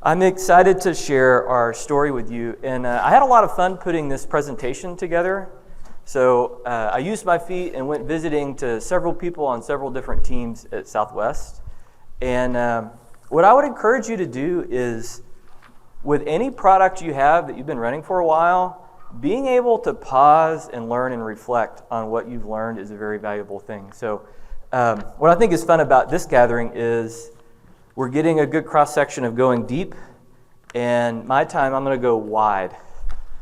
I'm excited to share our story with you, and I had a lot of fun putting this presentation together. So I used my feet and went visiting to several people on several different teams at Southwest. And what I would encourage you to do is, with any product you have that you've been running for a while, being able to pause and learn and reflect on what you've learned is a very valuable thing. So what I think is fun about this gathering is we're getting a good cross-section of going deep, and my time, I'm going to go wide.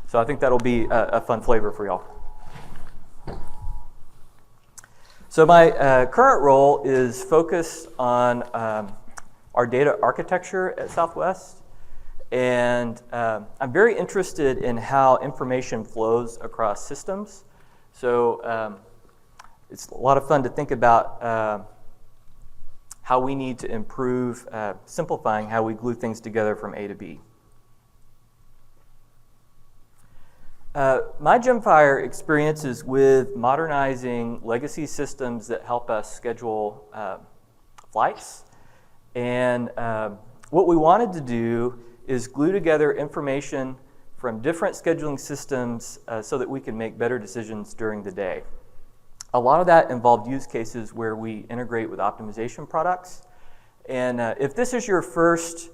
So I think that'll be a fun flavor for y'all. So my current role is focused on our data architecture at Southwest, and I'm very interested in how information flows across systems. So it's a lot of fun to think about how we need to improve simplifying how we glue things together from A to B. My GemFire experience is with modernizing legacy systems that help us schedule flights. And what we wanted to do is glue together information from different scheduling systems so that we can make better decisions during the day. A lot of that involved use cases where we integrate with optimization products. And if this is your first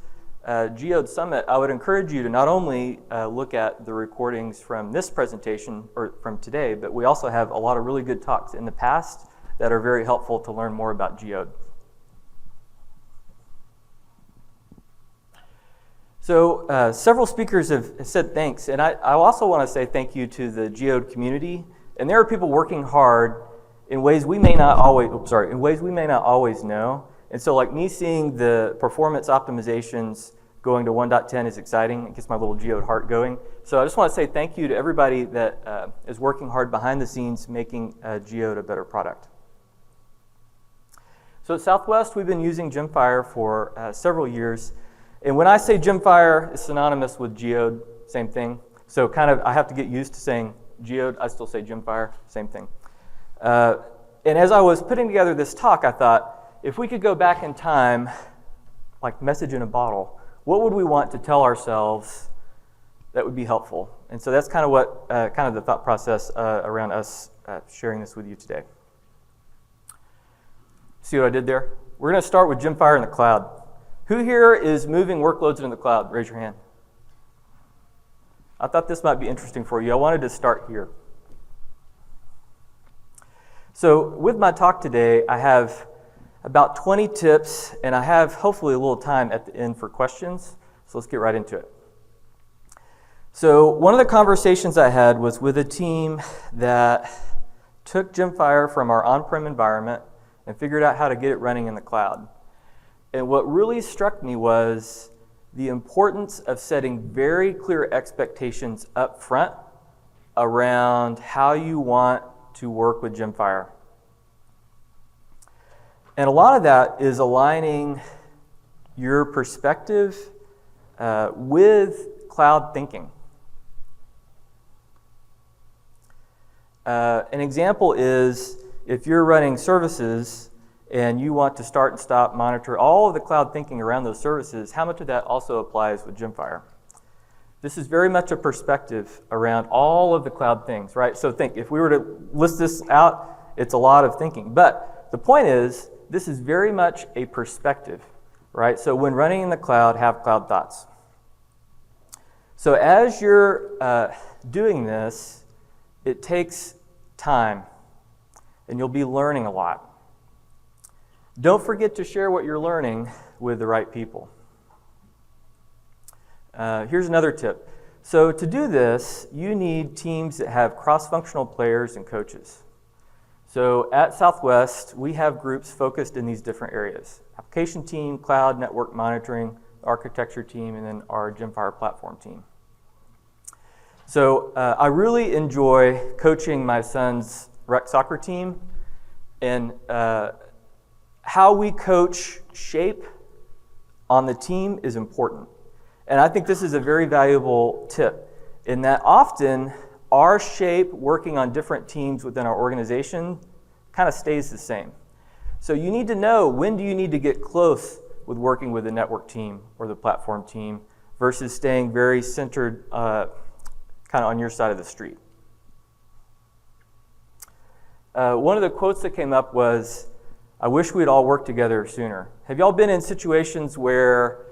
Geode Summit, I would encourage you to not only look at the recordings from this presentation, or from today, but we also have a lot of really good talks in the past that are very helpful to learn more about Geode. So several speakers have said thanks, and I also want to say thank you to the Geode community. And there are people working hard in ways we may not always, know. And so, like, me seeing the performance optimizations going to 1.10 is exciting. It gets my little Geode heart going. So I just want to say thank you to everybody that is working hard behind the scenes making Geode a better product. So at Southwest, we've been using GemFire for several years. And when I say GemFire, it's synonymous with Geode, same thing. So kind of, I have to get used to saying Geode. I still say GemFire, same thing. And as I was putting together this talk, I thought, if we could go back in time, like message in a bottle, what would we want to tell ourselves that would be helpful? And so that's kind of what, kind of the thought process around us sharing this with you today. See what I did there? We're going to start with GemFire in the cloud. Who here is moving workloads into the cloud? Raise your hand. I thought this might be interesting for you. I wanted to start here. So with my talk today, I have about 20 tips, and I have hopefully a little time at the end for questions. So let's get right into it. So one of the conversations I had was with a team that took GemFire from our on-prem environment and figured out how to get it running in the cloud. And what really struck me was the importance of setting very clear expectations up front around how you want to work with GemFire. And a lot of that is aligning your perspective with cloud thinking. An example is if you're running services and you want to start and stop, monitor all of the cloud thinking around those services, how much of that also applies with GemFire? This is very much a perspective around all of the cloud things, right? So think, if we were to list this out, it's a lot of thinking. But the point is, this is very much a perspective, right? So when running in the cloud, have cloud thoughts. So as you're doing this, it takes time, and you'll be learning a lot. Don't forget to share what you're learning with the right people. Here's another tip. So to do this, you need teams that have cross-functional players and coaches. So at Southwest, we have groups focused in these different areas. Application team, cloud, network monitoring, architecture team, and then our GemFire platform team. So I really enjoy coaching my son's rec soccer team, and how we coach shape on the team is important. And I think this is a very valuable tip in that often our shape working on different teams within our organization kind of stays the same. So you need to know, when do you need to get close with working with the network team or the platform team versus staying very centered kind of on your side of the street. One of the quotes that came up was, "I wish we'd all worked together sooner." Have y'all been in situations where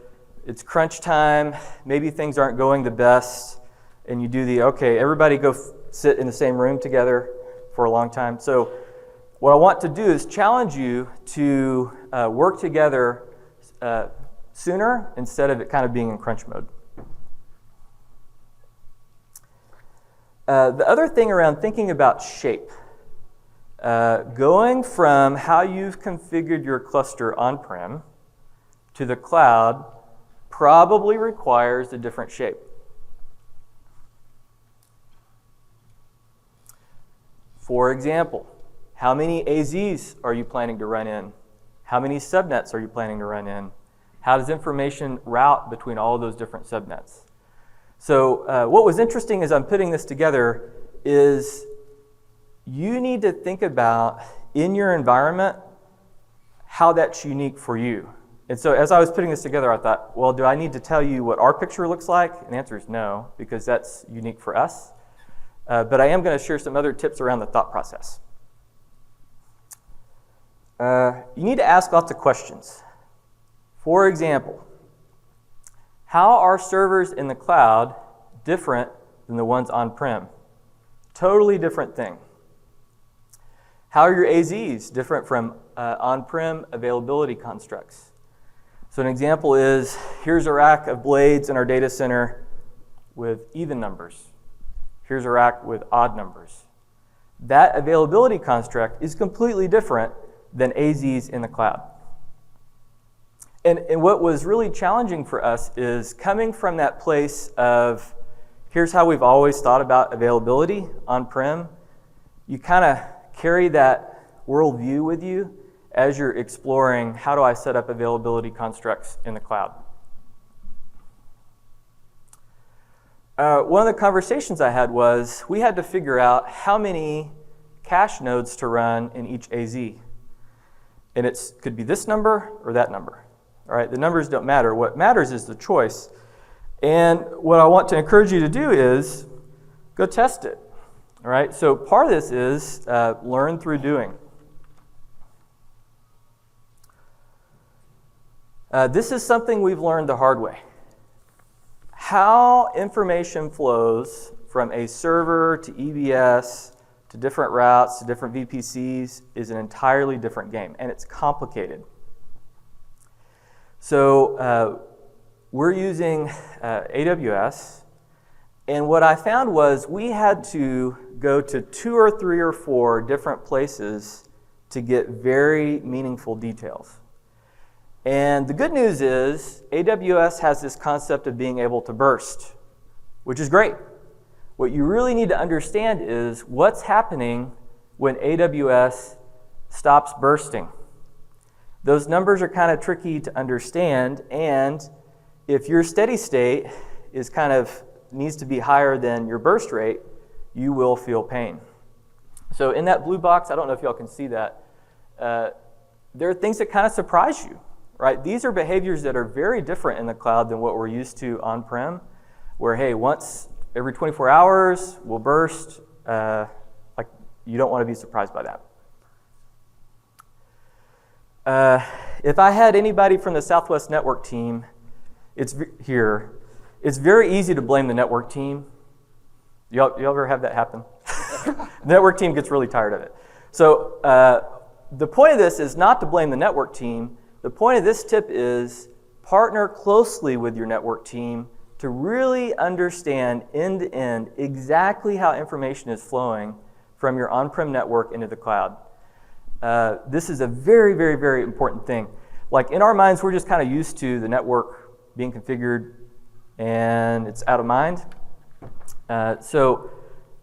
it's crunch time, maybe things aren't going the best, and you do okay, everybody go sit in the same room together for a long time? So what I want to do is challenge you to work together sooner instead of it kind of being in crunch mode. The other thing around thinking about shape, going from how you've configured your cluster on-prem to the cloud probably requires a different shape. For example, how many AZs are you planning to run in? How many subnets are you planning to run in? How does information route between all of those different subnets? So what was interesting as I'm putting this together is you need to think about in your environment how that's unique for you. And so as I was putting this together, I thought, well, do I need to tell you what our picture looks like? And the answer is no, because that's unique for us. But I am going to share some other tips around the thought process. You need to ask lots of questions. For example, how are servers in the cloud different than the ones on-prem? Totally different thing. How are your AZs different from on-prem availability constructs? So an example is, here's a rack of blades in our data center with even numbers. Here's a rack with odd numbers. That availability construct is completely different than AZs in the cloud. And what was really challenging for us is coming from that place of, here's how we've always thought about availability on-prem. You kind of carry that worldview with you as you're exploring, how do I set up availability constructs in the cloud? One of the conversations I had was, we had to figure out how many cache nodes to run in each AZ. And it could be this number or that number. All right, the numbers don't matter. What matters is the choice. And what I want to encourage you to do is go test it. All right, so part of this is learn through doing. This is something we've learned the hard way. How information flows from a server to EBS to different routes to different VPCs is an entirely different game, and it's complicated. So we're using AWS, and what I found was we had to go to 2 or 3 or 4 different places to get very meaningful details. And the good news is AWS has this concept of being able to burst, which is great. What you really need to understand is what's happening when AWS stops bursting. Those numbers are kind of tricky to understand, and if your steady state is needs to be higher than your burst rate, you will feel pain. So in that blue box, I don't know if y'all can see that, there are things that kind of surprise you. Right? These are behaviors that are very different in the cloud than what we're used to on-prem, where, hey, once every 24 hours, we'll burst. Like, you don't want to be surprised by that. If I had anybody from the Southwest network team, it's very easy to blame the network team. Y'all ever have that happen? The network team gets really tired of it. So the point of this is not to blame the network team. The point of this tip is partner closely with your network team to really understand end-to-end exactly how information is flowing from your on-prem network into the cloud. This is a very, very, very important thing. Like in our minds, we're just kind of used to the network being configured and it's out of mind. So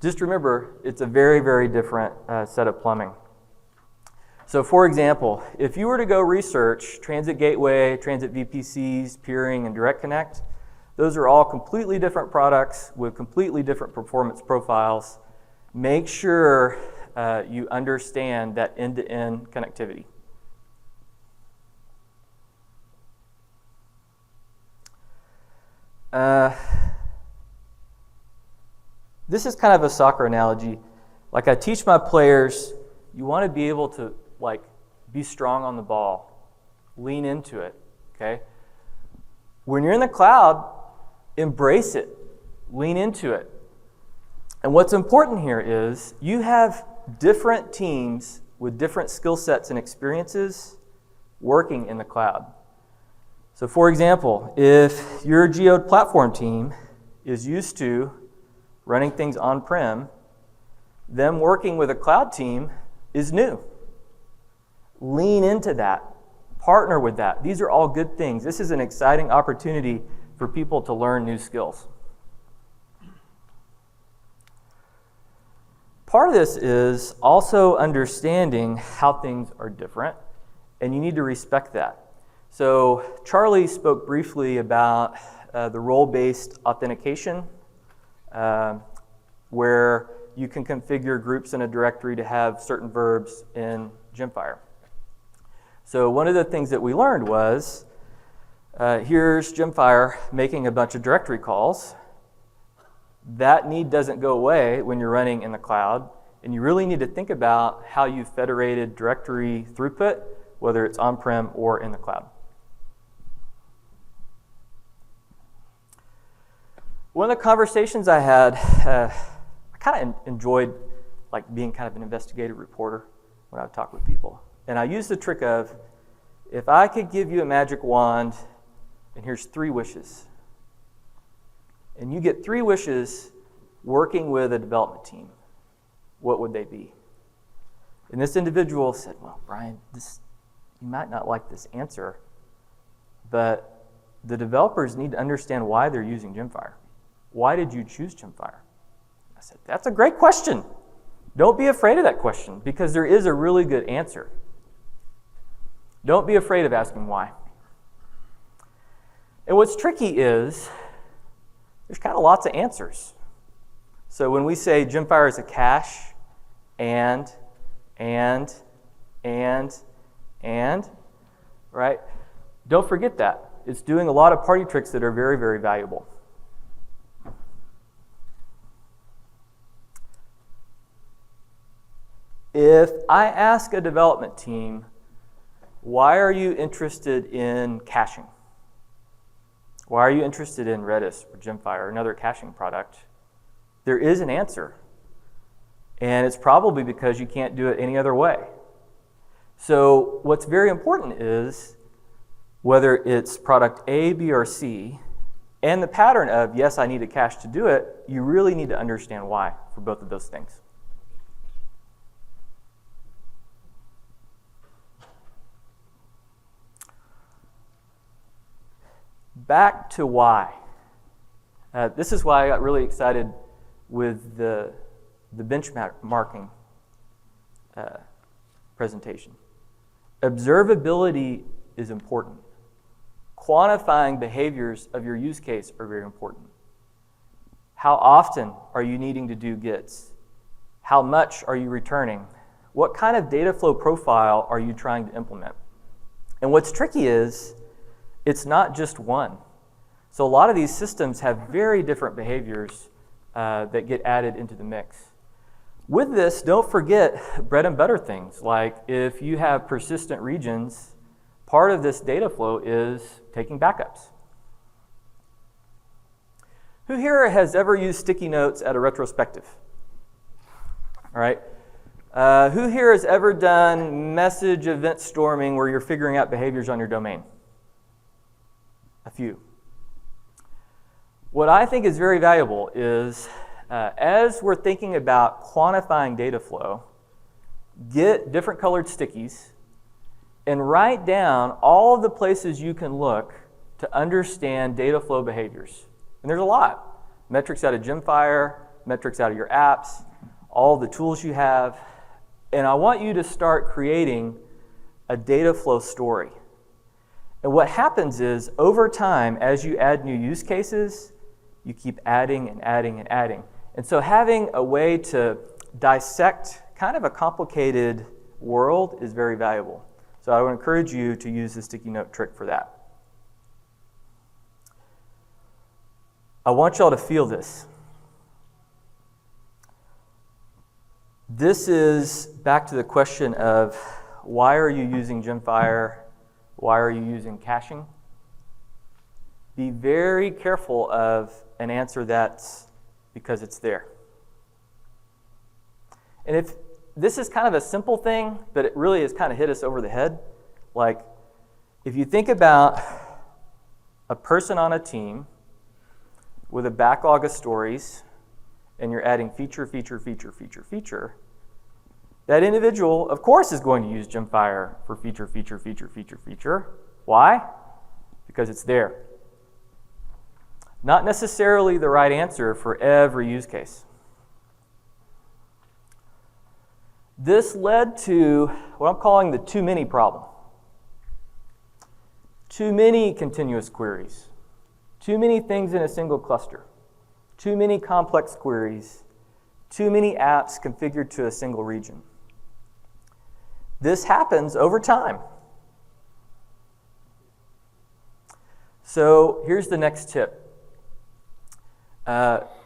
just remember, it's a very, very different set of plumbing. So for example, if you were to go research Transit Gateway, Transit VPCs, peering, and Direct Connect, those are all completely different products with completely different performance profiles. Make sure you understand that end-to-end connectivity. This is kind of a soccer analogy. Like I teach my players, you want to be able to be strong on the ball, lean into it, okay? When you're in the cloud, embrace it, lean into it. And what's important here is you have different teams with different skill sets and experiences working in the cloud. So for example, if your Geode platform team is used to running things on-prem, them working with a cloud team is new. Lean into that. Partner with that. These are all good things. This is an exciting opportunity for people to learn new skills. Part of this is also understanding how things are different, and you need to respect that. So Charlie spoke briefly about the role-based authentication, where you can configure groups in a directory to have certain verbs in GemFire. So one of the things that we learned was, here's GemFire making a bunch of directory calls. That need doesn't go away when you're running in the cloud, and you really need to think about how you federated directory throughput, whether it's on-prem or in the cloud. One of the conversations I had, I kind of enjoyed being kind of an investigative reporter when I would talk with people. And I used the trick of, if I could give you a magic wand, and here's 3 wishes, and you get 3 wishes working with a development team, what would they be? And this individual said, well, Brian, you might not like this answer, but the developers need to understand why they're using GemFire. Why did you choose GemFire? I said, that's a great question. Don't be afraid of that question, because there is a really good answer. Don't be afraid of asking why. And what's tricky is there's kind of lots of answers. So when we say GemFire is a cache, and, right? Don't forget that. It's doing a lot of party tricks that are very, very valuable. If I ask a development team, why are you interested in caching? Why are you interested in Redis or GemFire or another caching product? There is an answer. And it's probably because you can't do it any other way. So what's very important is whether it's product A, B, or C, and the pattern of, yes, I need a cache to do it, you really need to understand why for both of those things. Back to why. This is why I got really excited with the benchmarking presentation. Observability is important. Quantifying behaviors of your use case are very important. How often are you needing to do gets? How much are you returning? What kind of data flow profile are you trying to implement? And what's tricky is, it's not just one. So a lot of these systems have very different behaviors that get added into the mix. With this, don't forget bread and butter things, like if you have persistent regions, part of this data flow is taking backups. Who here has ever used sticky notes at a retrospective? All right. Who here has ever done message event storming where you're figuring out behaviors on your domain? A few. What I think is very valuable is, as we're thinking about quantifying data flow, get different colored stickies and write down all of the places you can look to understand data flow behaviors. And there's a lot. Metrics out of GemFire, metrics out of your apps, all the tools you have. And I want you to start creating a data flow story. And what happens is, over time, as you add new use cases, you keep adding and adding and adding. And so having a way to dissect kind of a complicated world is very valuable. So I would encourage you to use the sticky note trick for that. I want y'all to feel this. This is back to the question of why are you using GemFire? Why are you using caching? Be very careful of an answer that's because it's there. And if this is kind of a simple thing, but it really has kind of hit us over the head. Like, if you think about a person on a team with a backlog of stories, and you're adding feature, that individual, of course, is going to use GemFire for feature. Why? Because it's there. Not necessarily the right answer for every use case. This led to what I'm calling the too many problem. Too many continuous queries. Too many things in a single cluster. Too many complex queries. Too many apps configured to a single region. This happens over time. So here's the next tip.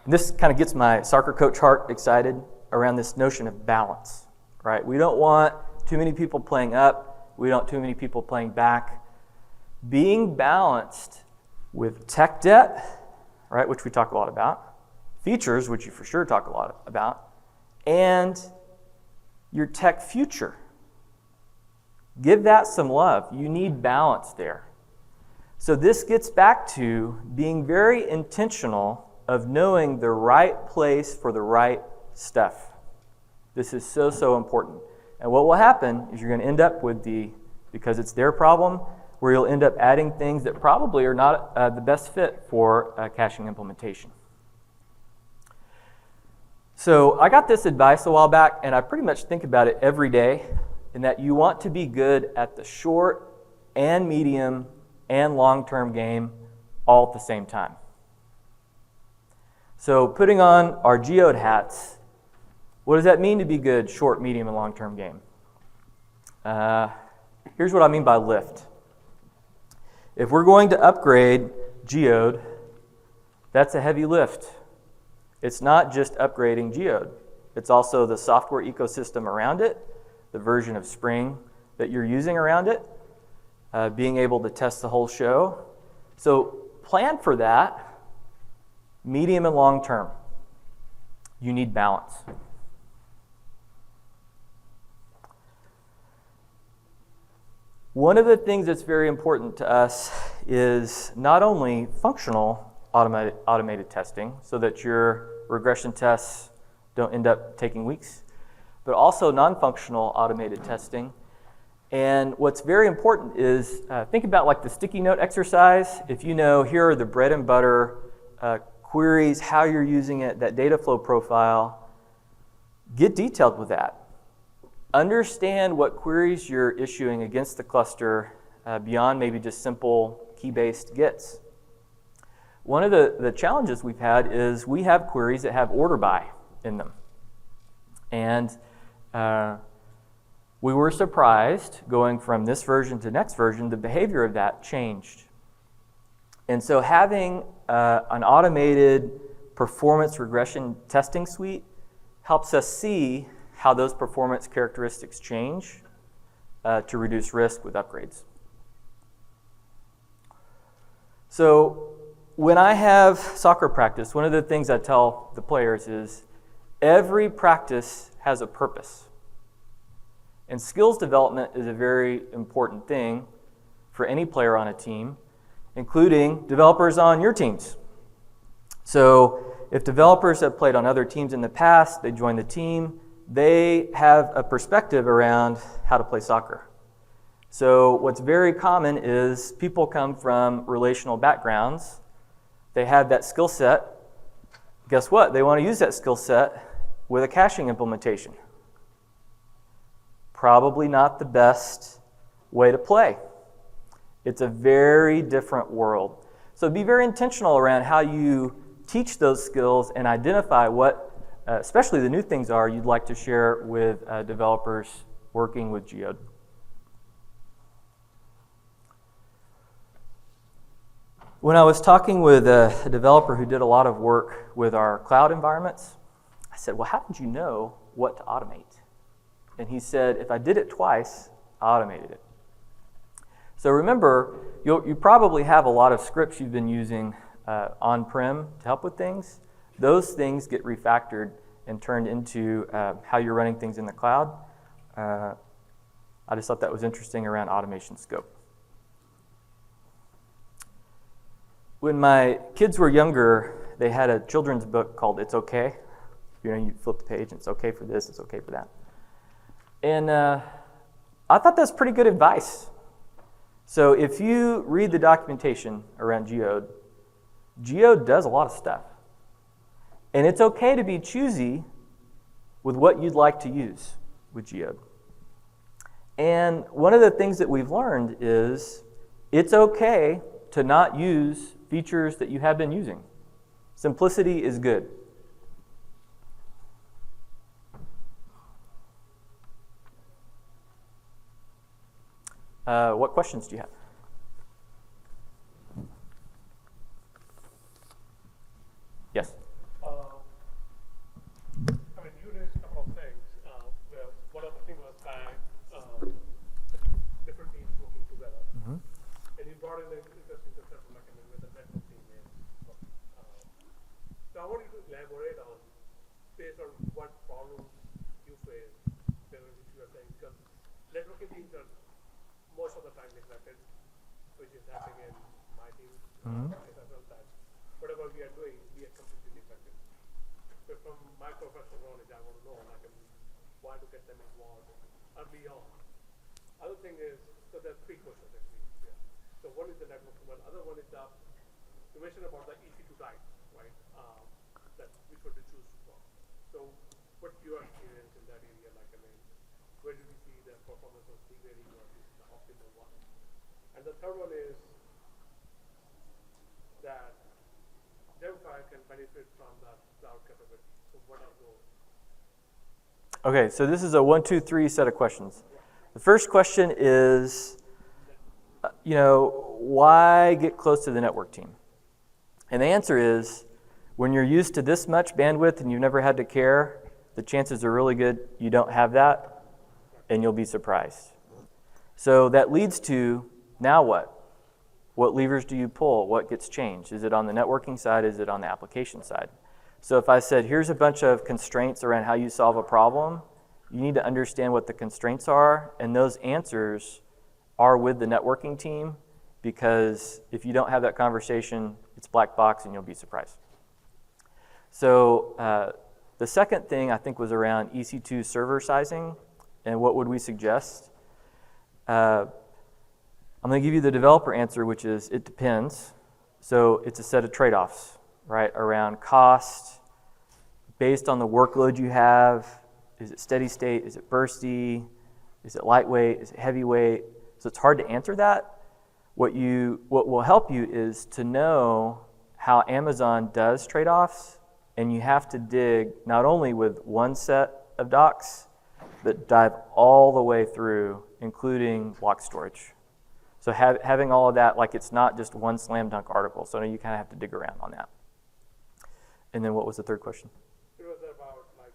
This kind of gets my soccer coach heart excited around this notion of balance, right? We don't want too many people playing up. We don't want too many people playing back. Being balanced with tech debt, right, which we talk a lot about, features, which you for sure talk a lot about, and your tech future. Give that some love. You need balance there. So this gets back to being very intentional of knowing the right place for the right stuff. This is so important. And what will happen is you're going to end up with because it's their problem, where you'll end up adding things that probably are not the best fit for caching implementation. So I got this advice a while back, and I pretty much think about it every day, in that you want to be good at the short and medium and long-term game all at the same time. So putting on our Geode hats, what does that mean to be good short, medium, and long-term game? Here's what I mean by lift. If we're going to upgrade Geode, that's a heavy lift. It's not just upgrading Geode. It's also the software ecosystem around it, the version of Spring that you're using around it, being able to test the whole show. So plan for that, medium and long term. You need balance. One of the things that's very important to us is not only functional automated testing, so that your regression tests don't end up taking weeks, but also non-functional automated testing. And what's very important is think about like the sticky note exercise. If you know here are the bread and butter queries, how you're using it, that data flow profile, get detailed with that. Understand what queries you're issuing against the cluster beyond maybe just simple key-based gets. One of the challenges we've had is we have queries that have order by in them. And we were surprised, going from this version to next version, the behavior of that changed. And so having an automated performance regression testing suite helps us see how those performance characteristics change to reduce risk with upgrades. So when I have soccer practice, one of the things I tell the players is every practice has a purpose. And skills development is a very important thing for any player on a team, including developers on your teams. So if developers have played on other teams in the past, they join the team, they have a perspective around how to play soccer. So what's very common is people come from relational backgrounds. They have that skill set. Guess what? They want to use that skill set with a caching implementation. Probably not the best way to play. It's a very different world. So be very intentional around how you teach those skills and identify what especially the new things are you'd like to share with developers working with Geode. When I was talking with a developer who did a lot of work with our cloud environments, I said, well, how did you know what to automate? And he said, if I did it twice, I automated it. So remember, you probably have a lot of scripts you've been using on-prem to help with things. Those things get refactored and turned into how you're running things in the cloud. I just thought that was interesting around automation scope. When my kids were younger, they had a children's book called It's Okay. You know, you flip the page and it's okay for this, it's okay for that. And I thought that's pretty good advice. So if you read the documentation around Geode, Geode does a lot of stuff. And it's okay to be choosy with what you'd like to use with Geode. And one of the things that we've learned is it's okay to not use features that you have been using. Simplicity is good. What questions do you have? Yes? I mean, you raised a couple of things. One of the things was that different teams working together. Mm-hmm. And you brought in an interesting concept like with the network team. So I want you to elaborate on, based on what problems you face, which you are saying, because networking teams are most of the time neglected, which is happening in my team. That whatever we are doing, we are completely neglected. So from my professional knowledge, I want to know why to get them involved early on. Other thing is, so there are three questions actually. Yeah. So one is the network one. Other one is you mentioned about the EC2 type, right? That which one to choose from. So what's your experience in that area? Like, I mean, where do we see the performance of devarying or the optimal one? And the third one is that GemFire can benefit from the cloud capability. So what are those? Okay, so this is a 1, 2, 3 set of questions. The first question is, why get close to the network team? And the answer is, when you're used to this much bandwidth and you've never had to care, the chances are really good you don't have that, and you'll be surprised. So that leads to, now what? What levers do you pull? What gets changed? Is it on the networking side? Is it on the application side? So if I said, here's a bunch of constraints around how you solve a problem, you need to understand what the constraints are, and those answers are with the networking team, because if you don't have that conversation, it's black box and you'll be surprised. So the second thing I think was around EC2 server sizing, and what would we suggest? I'm going to give you the developer answer, which is it depends. So it's a set of trade-offs, right, around cost, based on the workload you have. Is it steady state? Is it bursty? Is it lightweight? Is it heavyweight? So it's hard to answer that. What will help you is to know how Amazon does trade-offs, and you have to dig not only with one set of docs, but dive all the way through, including block storage. So having all of that, like it's not just one slam dunk article, so you kind of have to dig around on that. And then what was the third question? It was about like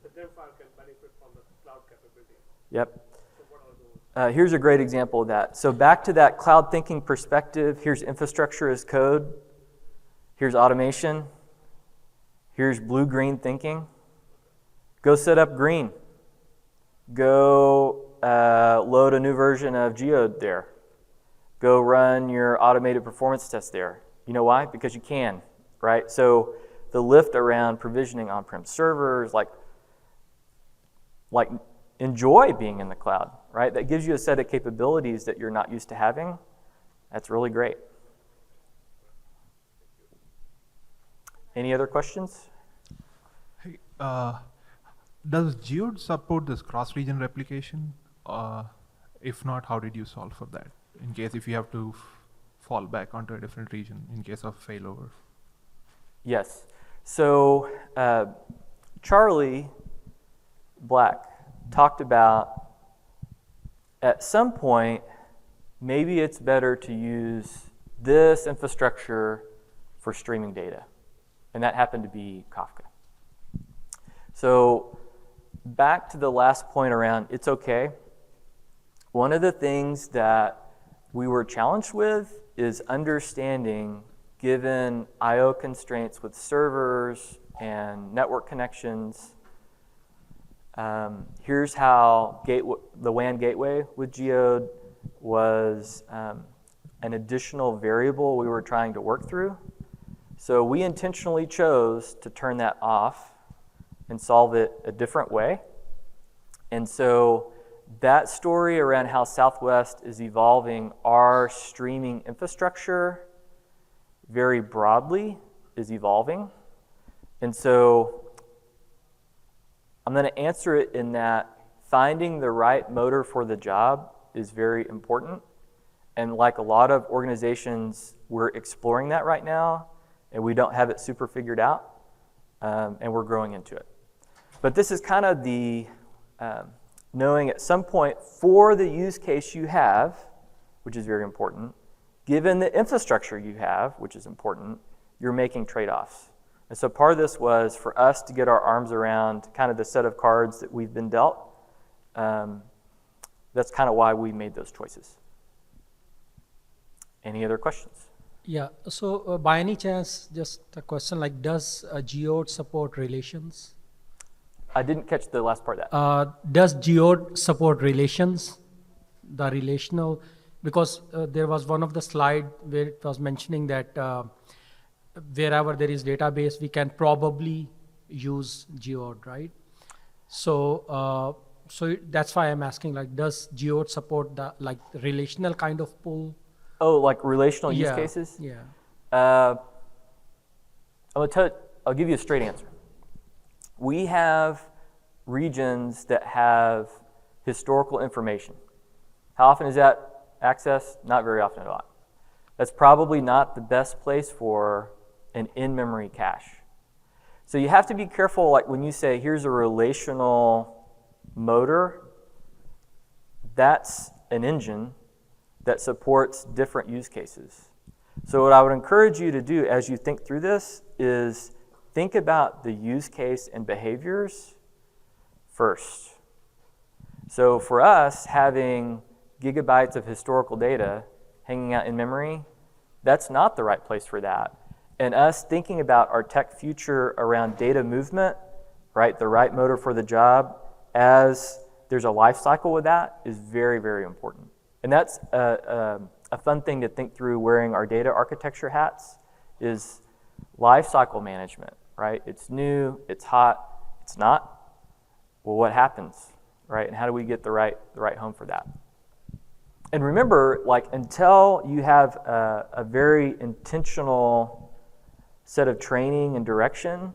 the GemFire can benefit from the cloud capability. Yep. So what are those? Here's a great example of that. So back to that cloud thinking perspective, here's infrastructure as code, here's automation, here's blue-green thinking. Go set up green. Go load a new version of Geode there. Go run your automated performance test there. You know why? Because you can, right? So the lift around provisioning on-prem servers, like enjoy being in the cloud, right? That gives you a set of capabilities that you're not used to having. That's really great. Any other questions? Hey, does Geode support this cross-region replication? If not, how did you solve for that? In case if you have to fall back onto a different region in case of failover. Yes. So Charlie Black talked about at some point, maybe it's better to use this infrastructure for streaming data. And that happened to be Kafka. So back to the last point around it's okay. One of the things that we were challenged with is understanding, given I/O constraints with servers and network connections, here's how the WAN gateway with Geode was an additional variable we were trying to work through. So we intentionally chose to turn that off and solve it a different way. And so that story around how Southwest is evolving our streaming infrastructure very broadly is evolving. And so I'm going to answer it in that finding the right motor for the job is very important. And like a lot of organizations, we're exploring that right now, and we don't have it super figured out, and we're growing into it. But this is kind of the knowing at some point for the use case you have, which is very important, given the infrastructure you have, which is important, you're making trade-offs. And so part of this was for us to get our arms around kind of the set of cards that we've been dealt. That's kind of why we made those choices. Any other questions? Yeah, so by any chance, just a question like, does Geode support relations? I didn't catch the last part of that. Does Geode support relations, the relational? Because there was one of the slide where it was mentioning that wherever there is database, we can probably use Geode, right? So, so that's why I'm asking, like, does Geode support the like relational kind of pull? Oh, like relational use cases? Yeah. I'll give you a straight answer. We have regions that have historical information. How often is that accessed? Not very often at all. That's probably not the best place for an in-memory cache. So you have to be careful, like when you say, here's a relational motor, that's an engine that supports different use cases. So what I would encourage you to do as you think through this is think about the use case and behaviors first. So for us, having gigabytes of historical data hanging out in memory, that's not the right place for that. And us thinking about our tech future around data movement, right, the right motor for the job, as there's a life cycle with that is very, very important. And that's a fun thing to think through wearing our data architecture hats is life cycle management, right? It's new, it's hot, it's not. Well, what happens, right? And how do we get the right home for that? And remember, like until you have a very intentional set of training and direction,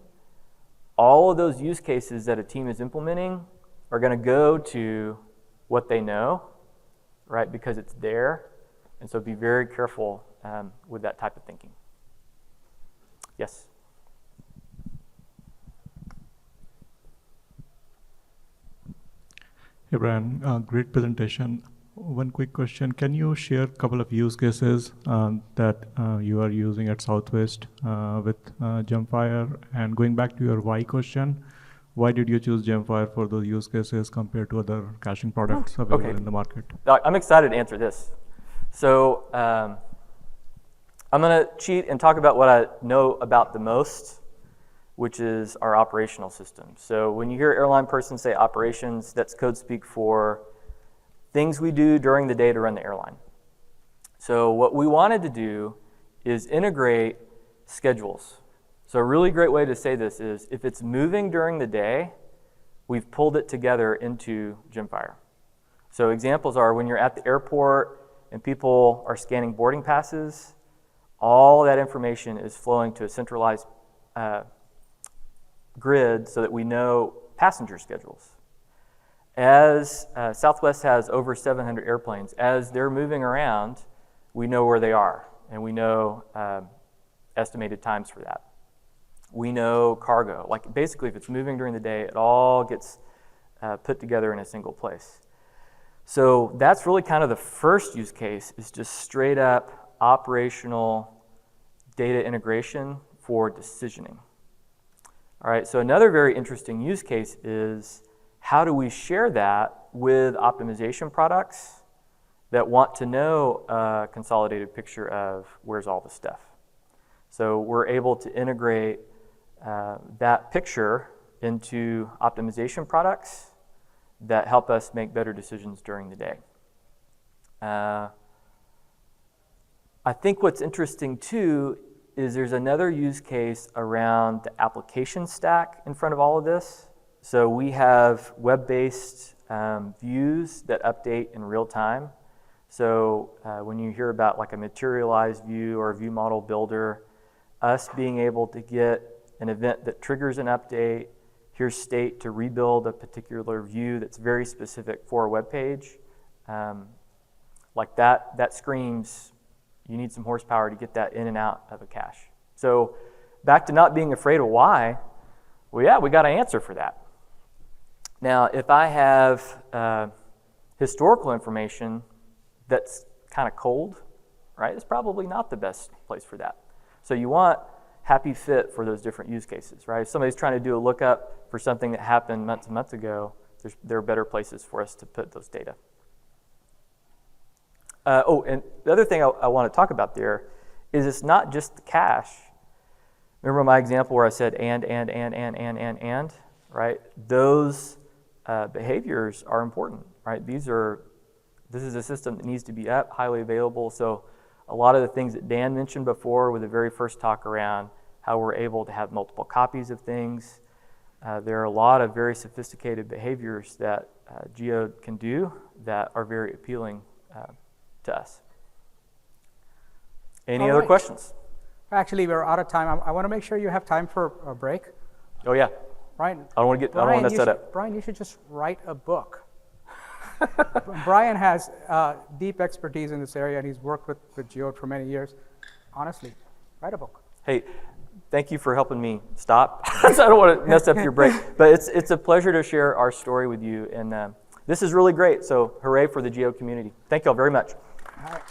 all of those use cases that a team is implementing are going to go to what they know, right? Because it's there. And so be very careful with that type of thinking. Yes? Hey, Brian, great presentation. One quick question. Can you share a couple of use cases that you are using at Southwest with GemFire? And going back to your why question, why did you choose GemFire for those use cases compared to other caching products available in the market? I'm excited to answer this. So I'm going to cheat and talk about what I know about the most, which is our operational system. So when you hear airline person say operations, that's code speak for things we do during the day to run the airline. So what we wanted to do is integrate schedules. So a really great way to say this is if it's moving during the day, we've pulled it together into GemFire. So examples are when you're at the airport and people are scanning boarding passes, all that information is flowing to a centralized grid so that we know passenger schedules. As Southwest has over 700 airplanes, as they're moving around, we know where they are, and we know estimated times for that. We know cargo. Like basically, if it's moving during the day, it all gets put together in a single place. So that's really kind of the first use case is just straight up operational data integration for decisioning. All right, so another very interesting use case is how do we share that with optimization products that want to know a consolidated picture of where's all the stuff. So we're able to integrate that picture into optimization products that help us make better decisions during the day. I think what's interesting too is there's another use case around the application stack in front of all of this. So we have web-based views that update in real time. So when you hear about like a materialized view or a view model builder, us being able to get an event that triggers an update, here's state to rebuild a particular view that's very specific for a web page, like that screams you need some horsepower to get that in and out of a cache. So back to not being afraid of why, well, yeah, we got an answer for that. Now, if I have historical information that's kind of cold, right, it's probably not the best place for that. So you want happy fit for those different use cases, right? If somebody's trying to do a lookup for something that happened months ago, there are better places for us to put those data. And the other thing I want to talk about there is it's not just the cache. Remember my example where I said and, right? Those behaviors are important, right? This is a system that needs to be up, highly available. So a lot of the things that Dan mentioned before with the very first talk around how we're able to have multiple copies of things, there are a lot of very sophisticated behaviors that Geode can do that are very appealing to us. Any All other right. questions? Actually, we're out of time. I want to make sure you have time for a break. Oh yeah, Right? I don't want to mess that up. Brian, you should just write a book. Brian has deep expertise in this area, and he's worked with Geode for many years. Honestly, write a book. Hey, thank you for helping me stop. So I don't want to mess up your break, but it's a pleasure to share our story with you, and this is really great. So hooray for the Geode community. Thank you all very much. All right.